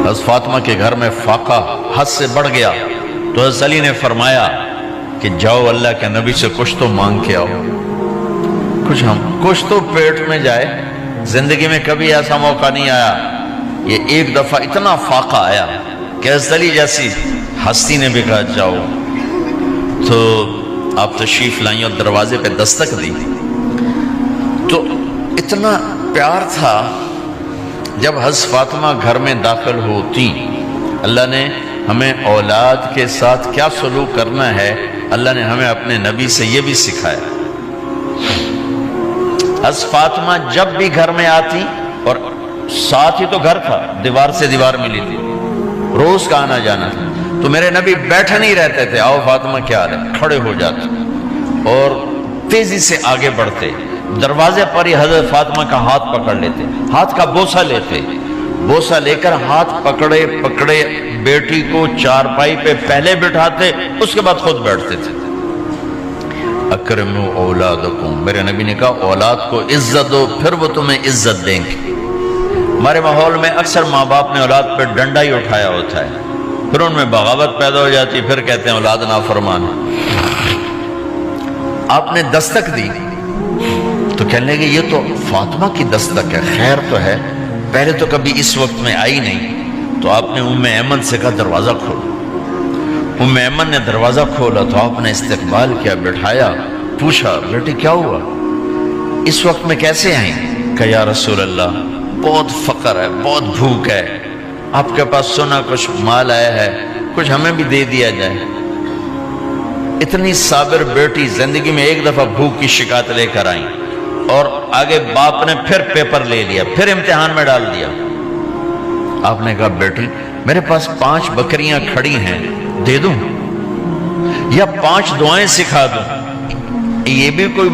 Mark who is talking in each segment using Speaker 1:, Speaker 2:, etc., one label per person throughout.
Speaker 1: حضرت فاطمہ کے گھر میں فاقہ حد سے بڑھ گیا تو حضرت علی نے فرمایا کہ جاؤ اللہ کے نبی سے کچھ تو مانگ کے آؤ، کچھ تو پیٹ میں جائے۔ زندگی میں کبھی ایسا موقع نہیں آیا، یہ ایک دفعہ اتنا فاقہ آیا کہ حضرت علی جیسی ہستی نے بھی کہا جاؤ۔ تو آپ تشریف لائیں اور دروازے پہ دستک دی تو اتنا پیار تھا۔ جب حضرت فاطمہ گھر میں داخل ہوتی، اللہ نے ہمیں اولاد کے ساتھ کیا سلوک کرنا ہے، اللہ نے ہمیں اپنے نبی سے یہ بھی سکھایا۔ حضرت فاطمہ جب بھی گھر میں آتی، اور ساتھ ہی تو گھر تھا، دیوار سے دیوار ملی تھی، روز کا آنا جانا تھا، تو میرے نبی بیٹھے نہیں رہتے تھے، آؤ فاطمہ کیا حال ہے، کھڑے ہو جاتے اور تیزی سے آگے بڑھتے، دروازے پر ہی حضرت فاطمہ کا ہاتھ پکڑ لیتے، ہاتھ کا بوسہ لیتے، بوسہ لے کر ہاتھ پکڑے پکڑے بیٹی کو چارپائی پہ پہلے بٹھاتے، اس کے بعد خود بیٹھتے تھے۔ اکرموا اولادکم، میرے نبی نے کہا اولاد کو عزت دو، پھر وہ تمہیں عزت دیں گے۔ ہمارے ماحول میں اکثر ماں باپ نے اولاد پہ ڈنڈا ہی اٹھایا ہوتا ہے، پھر ان میں بغاوت پیدا ہو جاتی، پھر کہتے ہیں اولاد نافرمان ہے۔ آپ نے دستک دی تو کہنے لگے یہ تو فاطمہ کی دستک ہے، خیر تو ہے، پہلے تو کبھی اس وقت میں آئی نہیں۔ تو آپ نے ام ایمن سے کہا دروازہ کھولو۔ ام ایمن نے دروازہ کھولا تو آپ نے استقبال کیا، بٹھایا، پوچھا بیٹی کیا ہوا، اس وقت میں کیسے آئیں؟ کہا یا رسول اللہ بہت فقر ہے، بہت بھوک ہے، آپ کے پاس سنا کچھ مال آیا ہے، کچھ ہمیں بھی دے دیا جائے۔ اتنی صابر بیٹی زندگی میں ایک دفعہ بھوک کی شکایت لے کر آئیں، اور آگے باپ نے پھر پیپر لے لیا، پھر امتحان میں ڈال دیا۔ آپ نے کہا بیٹی میرے پاس 5 بکریاں کھڑی ہیں، دے دوں یا 5 دعائیں سکھا دوں؟ یہ بھی کوئی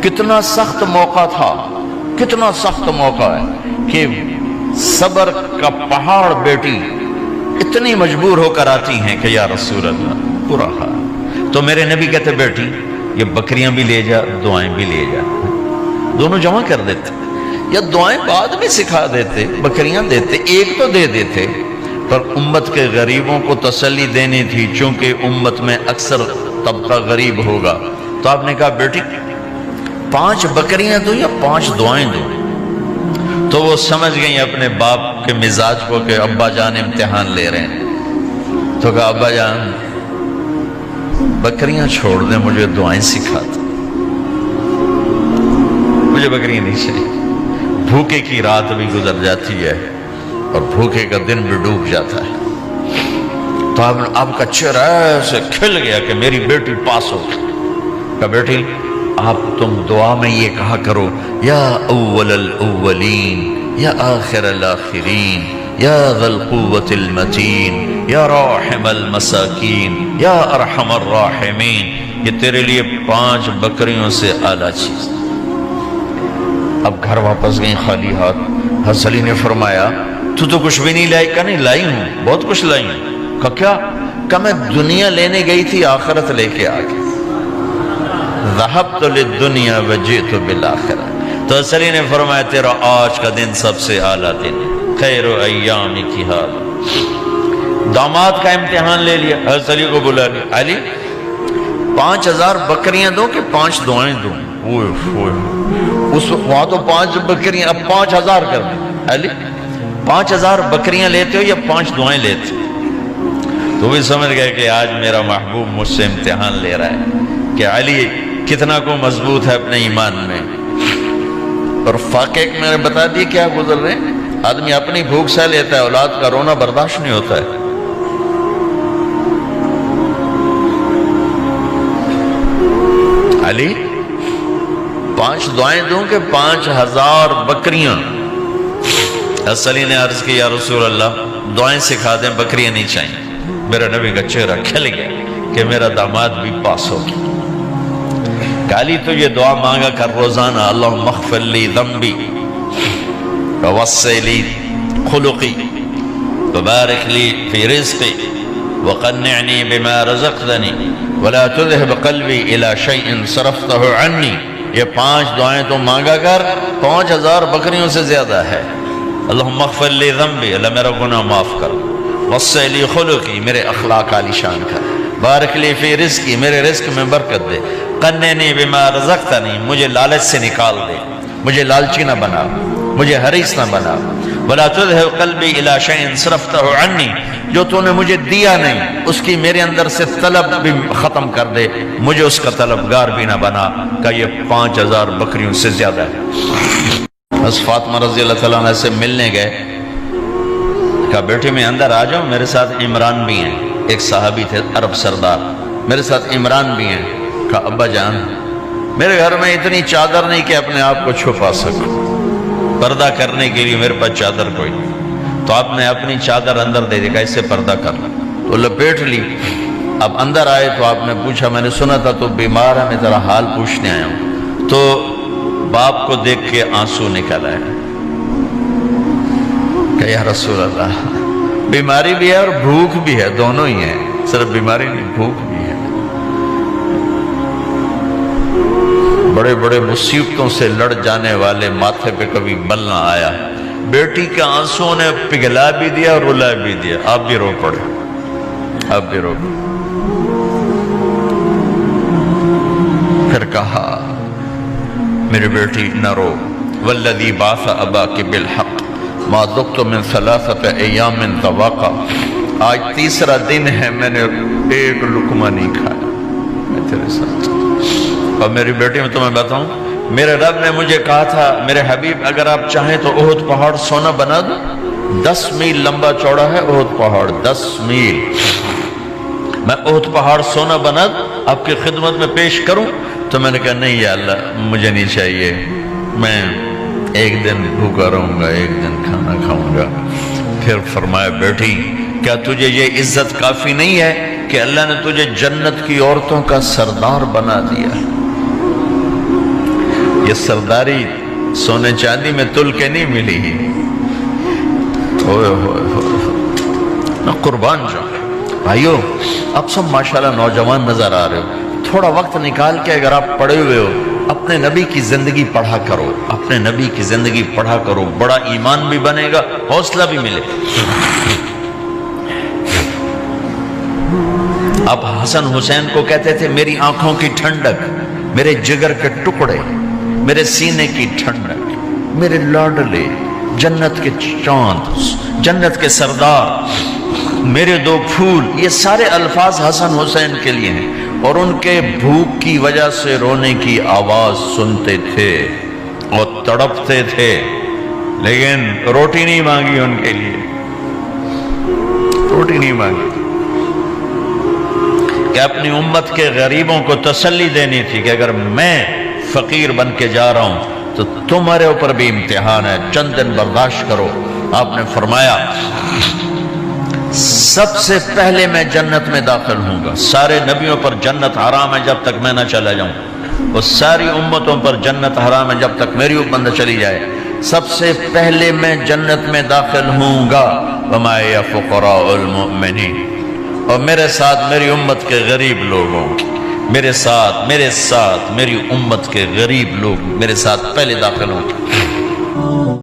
Speaker 1: کتنا سخت موقع تھا، کتنا سخت موقع ہے کہ صبر کا پہاڑ بیٹی اتنی مجبور ہو کر آتی ہیں کہ یا رسول اللہ برا حال۔ تو میرے نبی کہتے بیٹی یہ بکریاں بھی لے جا، دعائیں بھی لے جا، دونوں جمع کر دیتے، یا دعائیں بعد میں سکھا دیتے، بکریاں دیتے، ایک تو دے دیتے، پر امت کے غریبوں کو تسلی دینی تھی، چونکہ امت میں اکثر طبقہ غریب ہوگا۔ تو آپ نے کہا بیٹی 5 بکریاں دوں یا 5 دعائیں دوں؟ تو وہ سمجھ گئیں اپنے باپ کے مزاج کو کہ ابا جان امتحان لے رہے ہیں۔ تو کہا ابا جان بکریاں چھوڑ دیں، مجھے دعائیں سکھا دیں، مجھے بکریاں نہیں چاہیے۔ بھوکے کی رات بھی گزر جاتی ہے اور بھوکے کا دن بھی ڈوب جاتا ہے۔ تو آپ کا چہرہ ایسے کھل گیا کہ میری بیٹی پاس ہو گئی۔ کہا بیٹی آپ تم دعا میں یہ کہا کرو یا اول الاولین یا آخر الاخرین یا ذا القوة المتین یا راحم المساکین یا ارحم الراحمین، یہ تیرے لیے 5 بکریوں سے اعلیٰ چیز۔ اب گھر واپس گئیں خالی ہاتھ۔ حضرت علی نے فرمایا تو کچھ بھی نہیں لائی؟ کہا نہیں لائی ہوں، بہت کچھ لائی ہوں۔ کہا کیا؟ کہا میں دنیا لینے گئی تھی، آخرت لے کے آ گئی۔ ذہبت للدنیا وجئت بالآخرہ۔ تو حضرت علی نے فرمایا تیرا آج کا دن سب سے اعلیٰ دن، خیر ایام کی حال۔ داماد کا امتحان لے لیا، حضرت علی کو بلا لیا، علی 5000 بکریاں دوں کہ 5 دعائیں دوں؟ اس وقت تو 5 بکریاں، اب 5000 کر دیں۔ علی 5000 بکریاں لیتے ہو یا 5 دعائیں لیتے ہو؟ تو بھی سمجھ گئے کہ آج میرا محبوب مجھ سے امتحان لے رہا ہے کہ علی کتنا کو مضبوط ہے اپنے ایمان میں۔ اور فاقے میں نے بتا دی کیا گزر رہے ہیں، آدمی اپنی بھوک سہ لیتا ہے، اولاد کا رونا برداشت نہیں ہوتا ہے۔ علی 5 دعائیں دوں کہ 5000 بکریاں؟ حضرت علی نے عرض کی یا رسول اللہ دعائیں سکھا دیں، بکریاں نہیں چاہیے۔ میرا نبی کا چہرہ کھل گیا کہ میرا داماد بھی پاس ہو گیا۔ علی تو یہ دعا مانگا کر روزانہ، اللہم اغفر لی ذنبی ووسع لی خلقی وبارک لی فی رزقی وقنعنی بما رزقتنی ولا تذهب قلبی الی شیء صرفتہ عنی۔ یہ 5 دعائیں تو مانگا کر، 5000 بکریوں سے زیادہ ہے۔ اللہم اغفر لی ذنبی، اللہ میرا گناہ معاف کر، وسع لی خلقی، میرے اخلاق عالی شان کر، بارک لی فی رزقی، میرے رزق میں برکت دے، قننی بما رزقتنی، مجھے لالچ سے نکال دے، مجھے لالچی نہ بنا، مجھے حریص نہ بنا، ولا تذهب قلبی الی شیء صرفته عنی، جو تو نے مجھے دیا نہیں اس کی میرے اندر سے طلب بھی ختم کر دے، مجھے اس کا طلبگار بھی نہ بنا، کہ یہ 5000 بکریوں سے زیادہ ہے۔ بس فاطمہ رضی اللہ تعالیٰ عنہ سے ملنے گئے، کہا بیٹے میں اندر آ جاؤں، میرے ساتھ عمران بھی ہیں، ایک صحابی تھے عرب سردار، میرے ساتھ عمران بھی ہیں۔ کہا ابا جان میرے گھر میں اتنی چادر نہیں کہ اپنے آپ کو چھپا سکوں، پردہ کرنے کے لیے میرے پاس چادر کوئی، تو آپ نے اپنی چادر اندر دے دی، کہا اس سے پردہ کر لیں، تو لپیٹ لی۔ اب اندر آئے تو آپ نے پوچھا میں نے سنا تھا تو بیمار ہے، میں تیرا حال پوچھنے آیا ہوں، تو باپ کو دیکھ کے آنسو نکل آئے کہ یا رسول اللہ بیماری بھی ہے اور بھوک بھی ہے، دونوں ہی ہیں، صرف بیماری نہیں بھوک بھی ہے، بڑے بڑے مصیبتوں سے لڑ جانے والے ماتھے پہ کبھی بل نہ آیا، بیٹی کے آنسوں نے پگھلا بھی دیا اور رلا بھی دیا، آپ بھی رو پڑے، آپ بھی رو پڑے۔ پھر کہا میری بیٹی نہ رو، والذی بعث اباک بالحق ما ذقت من 3 ایام طواقا، آج تیسرا دن ہے میں نے ایک لقمہ نہیں کھایا، میں تیرے ساتھ۔ اور میری بیٹی میں تمہیں بتاؤں، میرے رب نے مجھے کہا تھا میرے حبیب اگر آپ چاہیں تو احد پہاڑ سونا بنا دو، 10 میل لمبا چوڑا ہے احد پہاڑ، 10 میل، میں احد پہاڑ سونا بنا دوں آپ کی خدمت میں پیش کروں؟ تو میں نے کہا نہیں یا اللہ مجھے نہیں چاہیے، میں ایک دن بھوکا رہوں گا، ایک دن کھانا کھاؤں گا۔ پھر فرمایا بیٹی کیا تجھے یہ عزت کافی نہیں ہے کہ اللہ نے تجھے جنت کی عورتوں کا سردار بنا دیا؟ یہ سرداری سونے چاندی میں تل کے نہیں ملی ہی، ہوئے ہوئے ہوئے، میں قربان جاؤں۔ بھائیو آپ سب ماشاءاللہ نوجوان نظر آ رہے ہو، تھوڑا وقت نکال کے اگر آپ پڑھے ہوئے ہو اپنے نبی کی زندگی پڑھا کرو، اپنے نبی کی زندگی پڑھا کرو، بڑا ایمان بھی بنے گا، حوصلہ بھی ملے۔ آپ حسن حسین کو کہتے تھے میری آنکھوں کی ٹھنڈک، میرے جگر کے ٹکڑے، میرے سینے کی ٹھنڈک، میرے لاڈلے، جنت کے چاند، جنت کے سردار، میرے 2 پھول، یہ سارے الفاظ حسن حسین کے لیے ہیں، اور ان کے بھوک کی وجہ سے رونے کی آواز سنتے تھے اور تڑپتے تھے، لیکن روٹی نہیں مانگی ان کے لیے، روٹی نہیں مانگی، کہ اپنی امت کے غریبوں کو تسلی دینی تھی کہ اگر میں فقیر بن کے جا رہا ہوں تو تمہارے اوپر بھی امتحان ہے، چند دن برداشت کرو۔ آپ نے فرمایا سب سے پہلے میں جنت میں داخل ہوں گا، سارے نبیوں پر جنت حرام ہے جب تک میں نہ چلا جاؤں، اور ساری امتوں پر جنت حرام ہے جب تک میری امت نہ چلی جائے، سب سے پہلے میں جنت میں داخل ہوں گا، وما یا فقراء المؤمنین، اور میرے ساتھ میری امت کے غریب لوگوں، میرے ساتھ میری امت کے غریب لوگ میرے ساتھ پہلے داخل ہوں گے۔